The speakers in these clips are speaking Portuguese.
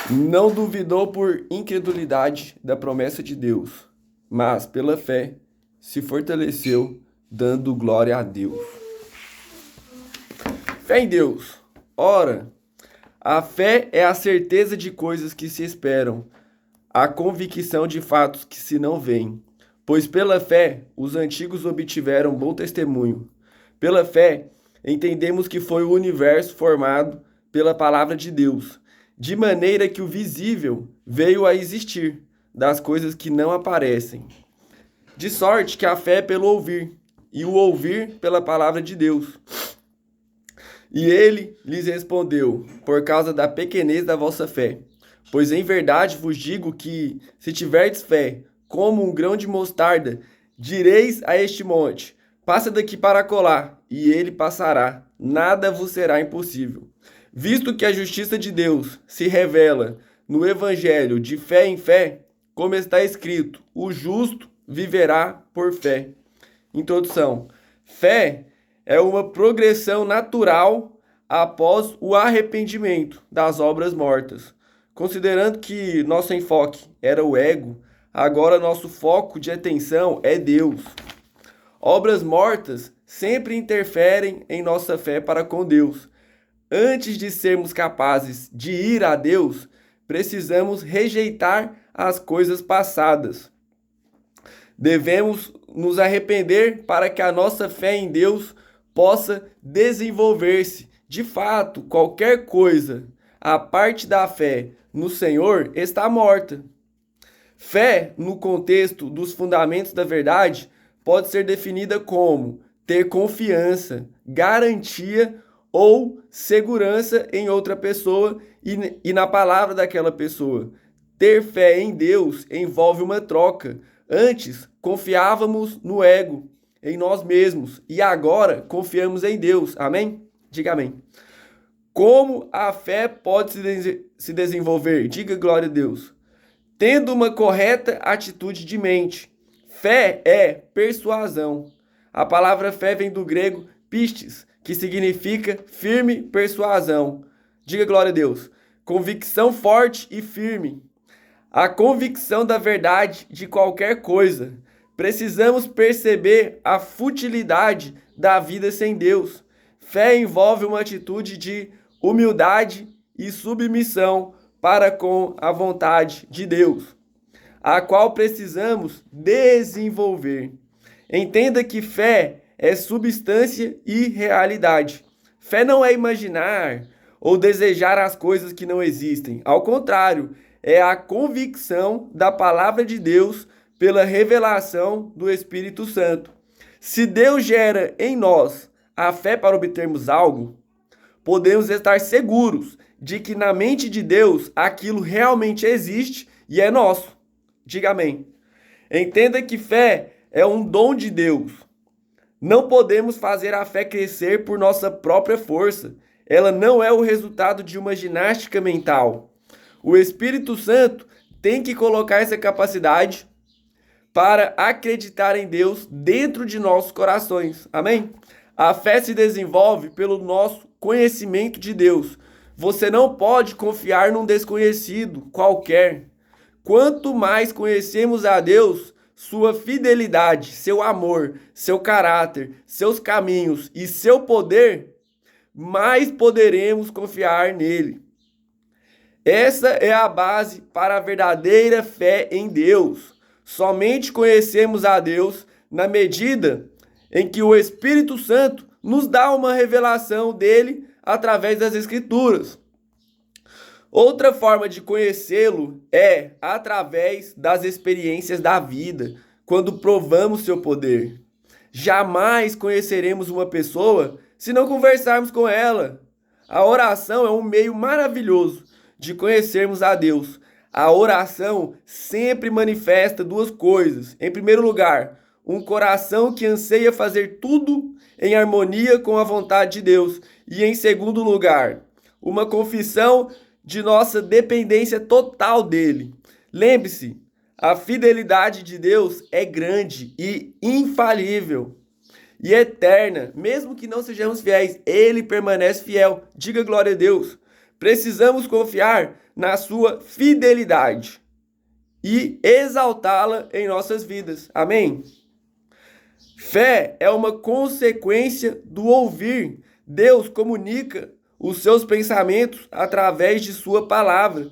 Não duvidou por incredulidade da promessa de Deus, mas pela fé se fortaleceu, dando glória a Deus. Fé em Deus. Ora, a fé é a certeza de coisas que se esperam, a convicção de fatos que se não veem. Pois pela fé os antigos obtiveram bom testemunho. Pela fé entendemos que foi o universo formado pela palavra de Deus, de maneira que o visível veio a existir das coisas que não aparecem. De sorte que a fé é pelo ouvir, e o ouvir pela palavra de Deus. E ele lhes respondeu: por causa da pequenez da vossa fé. Pois em verdade vos digo que, se tiverdes fé, como um grão de mostarda, direis a este monte: passa daqui para colar, e ele passará. Nada vos será impossível. Visto que a justiça de Deus se revela no evangelho de fé em fé, como está escrito: o justo viverá por fé. Introdução. Fé é uma progressão natural após o arrependimento das obras mortas. Considerando que nosso enfoque era o ego, agora nosso foco de atenção é Deus. Obras mortas sempre interferem em nossa fé para com Deus. Antes de sermos capazes de ir a Deus, precisamos rejeitar as coisas passadas. Devemos nos arrepender para que a nossa fé em Deus possa desenvolver-se. De fato, qualquer coisa, a parte da fé no Senhor, está morta. Fé, no contexto dos fundamentos da verdade, pode ser definida como ter confiança, garantia ou segurança em outra pessoa e na palavra daquela pessoa. Ter fé em Deus envolve uma troca. Antes, confiávamos no ego, em nós mesmos, e agora confiamos em Deus. Amém? Diga amém. Como a fé pode se desenvolver? Diga glória a Deus. Tendo uma correta atitude de mente. Fé é persuasão. A palavra fé vem do grego pistes, que significa firme persuasão. Diga glória a Deus. Convicção forte e firme. A convicção da verdade de qualquer coisa. Precisamos perceber a futilidade da vida sem Deus. Fé envolve uma atitude de humildade e submissão para com a vontade de Deus, a qual precisamos desenvolver. Entenda que fé é substância e realidade. Fé não é imaginar ou desejar as coisas que não existem. Ao contrário, é a convicção da palavra de Deus pela revelação do Espírito Santo. Se Deus gera em nós a fé para obtermos algo, podemos estar seguros de que na mente de Deus aquilo realmente existe e é nosso. Diga amém. Entenda que fé é um dom de Deus. Não podemos fazer a fé crescer por nossa própria força. Ela não é o resultado de uma ginástica mental. O Espírito Santo tem que colocar essa capacidade para acreditar em Deus dentro de nossos corações. Amém? A fé se desenvolve pelo nosso conhecimento de Deus. Você não pode confiar num desconhecido qualquer. Quanto mais conhecemos a Deus, sua fidelidade, seu amor, seu caráter, seus caminhos e seu poder, mais poderemos confiar nele. Essa é a base para a verdadeira fé em Deus. Somente conhecemos a Deus na medida em que o Espírito Santo nos dá uma revelação dele através das Escrituras. Outra forma de conhecê-lo é através das experiências da vida, quando provamos seu poder. Jamais conheceremos uma pessoa se não conversarmos com ela. A oração é um meio maravilhoso de conhecermos a Deus. A oração sempre manifesta duas coisas. Em primeiro lugar, um coração que anseia fazer tudo em harmonia com a vontade de Deus. E em segundo lugar, uma confissão de nossa dependência total dele. Lembre-se, a fidelidade de Deus é grande e infalível e eterna. Mesmo que não sejamos fiéis, ele permanece fiel. Diga glória a Deus. Precisamos confiar na sua fidelidade e exaltá-la em nossas vidas. Amém? Fé é uma consequência do ouvir. Deus comunica os seus pensamentos através de sua palavra.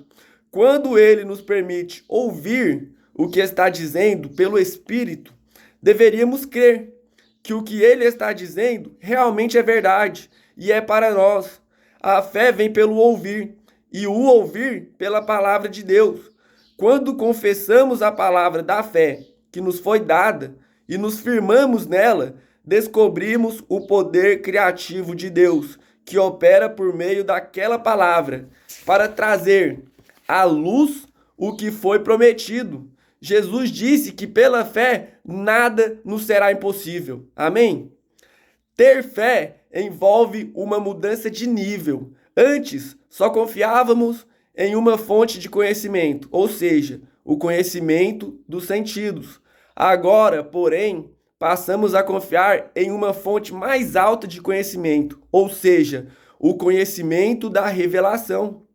Quando ele nos permite ouvir o que está dizendo pelo Espírito, deveríamos crer que o que ele está dizendo realmente é verdade e é para nós. A fé vem pelo ouvir e o ouvir pela palavra de Deus. Quando confessamos a palavra da fé que nos foi dada e nos firmamos nela, descobrimos o poder criativo de Deus, que opera por meio daquela palavra para trazer à luz o que foi prometido. Jesus disse que pela fé nada nos será impossível. Amém? Ter fé envolve uma mudança de nível. Antes, só confiávamos em uma fonte de conhecimento, ou seja, o conhecimento dos sentidos. Agora, porém, passamos a confiar em uma fonte mais alta de conhecimento, ou seja, o conhecimento da revelação.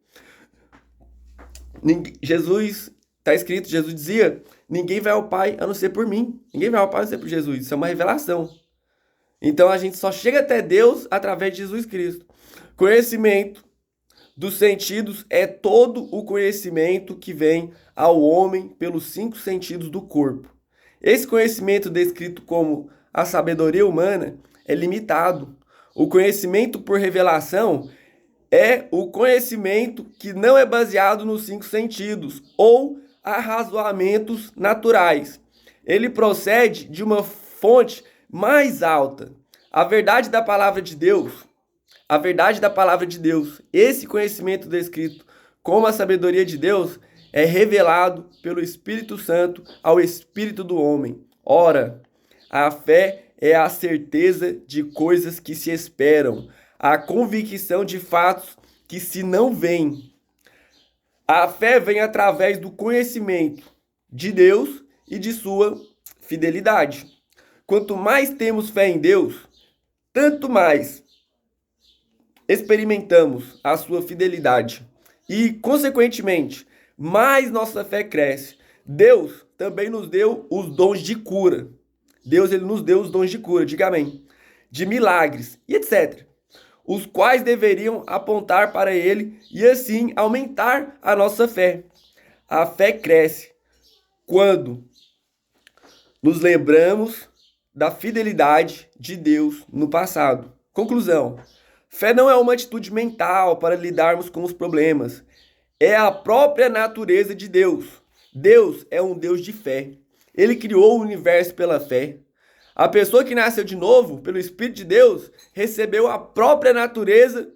Jesus, está escrito, Jesus dizia, ninguém vai ao Pai a não ser por mim. Ninguém vai ao Pai a não ser por Jesus. Isso é uma revelação. Então a gente só chega até Deus através de Jesus Cristo. Conhecimento dos sentidos é todo o conhecimento que vem ao homem pelos 5 sentidos do corpo. Esse conhecimento descrito como a sabedoria humana é limitado. O conhecimento por revelação é o conhecimento que não é baseado nos 5 sentidos ou arrazoamentos naturais. Ele procede de uma fonte mais alta. A verdade da palavra de Deus, esse conhecimento descrito como a sabedoria de Deus é revelado pelo Espírito Santo ao espírito do homem. Ora, a fé é a certeza de coisas que se esperam, a convicção de fatos que se não veem. A fé vem através do conhecimento de Deus e de sua fidelidade. Quanto mais temos fé em Deus, tanto mais experimentamos a sua fidelidade e, consequentemente, mais nossa fé cresce. Deus também nos deu os dons de cura. Ele nos deu os dons de cura, diga amém, de milagres e etc., os quais deveriam apontar para ele e assim aumentar a nossa fé. A fé cresce quando nos lembramos da fidelidade de Deus no passado. Conclusão: fé não é uma atitude mental para lidarmos com os problemas. É a própria natureza de Deus. Deus é um Deus de fé. Ele criou o universo pela fé. A pessoa que nasceu de novo, pelo Espírito de Deus, recebeu a própria natureza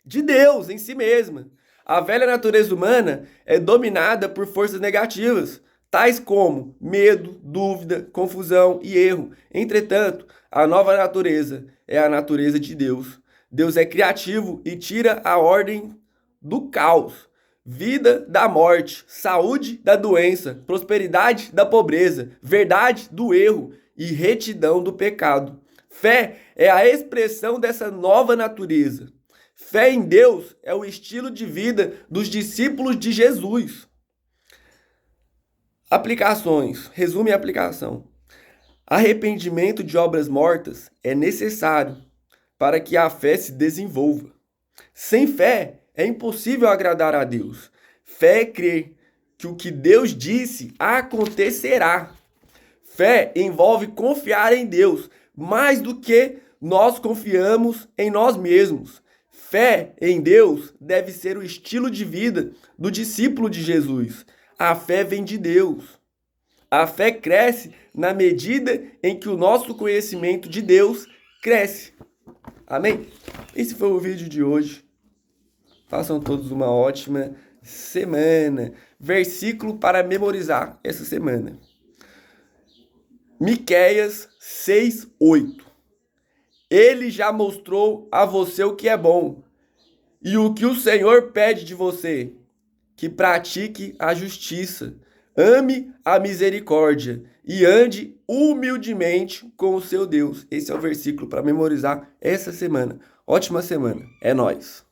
de Deus em si mesma. A velha natureza humana é dominada por forças negativas, tais como medo, dúvida, confusão e erro. Entretanto, a nova natureza é a natureza de Deus. Deus é criativo e tira a ordem do caos, vida da morte, saúde da doença, prosperidade da pobreza, verdade do erro e retidão do pecado. Fé é a expressão dessa nova natureza. Fé em Deus é o estilo de vida dos discípulos de Jesus. Aplicações. Resumo e aplicação. Arrependimento de obras mortas é necessário para que a fé se desenvolva. Sem fé, é impossível agradar a Deus. Fé é crer que o que Deus disse acontecerá. Fé envolve confiar em Deus mais do que nós confiamos em nós mesmos. Fé em Deus deve ser o estilo de vida do discípulo de Jesus. A fé vem de Deus. A fé cresce na medida em que o nosso conhecimento de Deus cresce. Amém? Esse foi o vídeo de hoje. Façam todos uma ótima semana. Versículo para memorizar essa semana. Miqueias 6:8. Ele já mostrou a você o que é bom e o que o Senhor pede de você, que pratique a justiça, ame a misericórdia e ande humildemente com o seu Deus. Esse é o versículo para memorizar essa semana. Ótima semana. É nóis.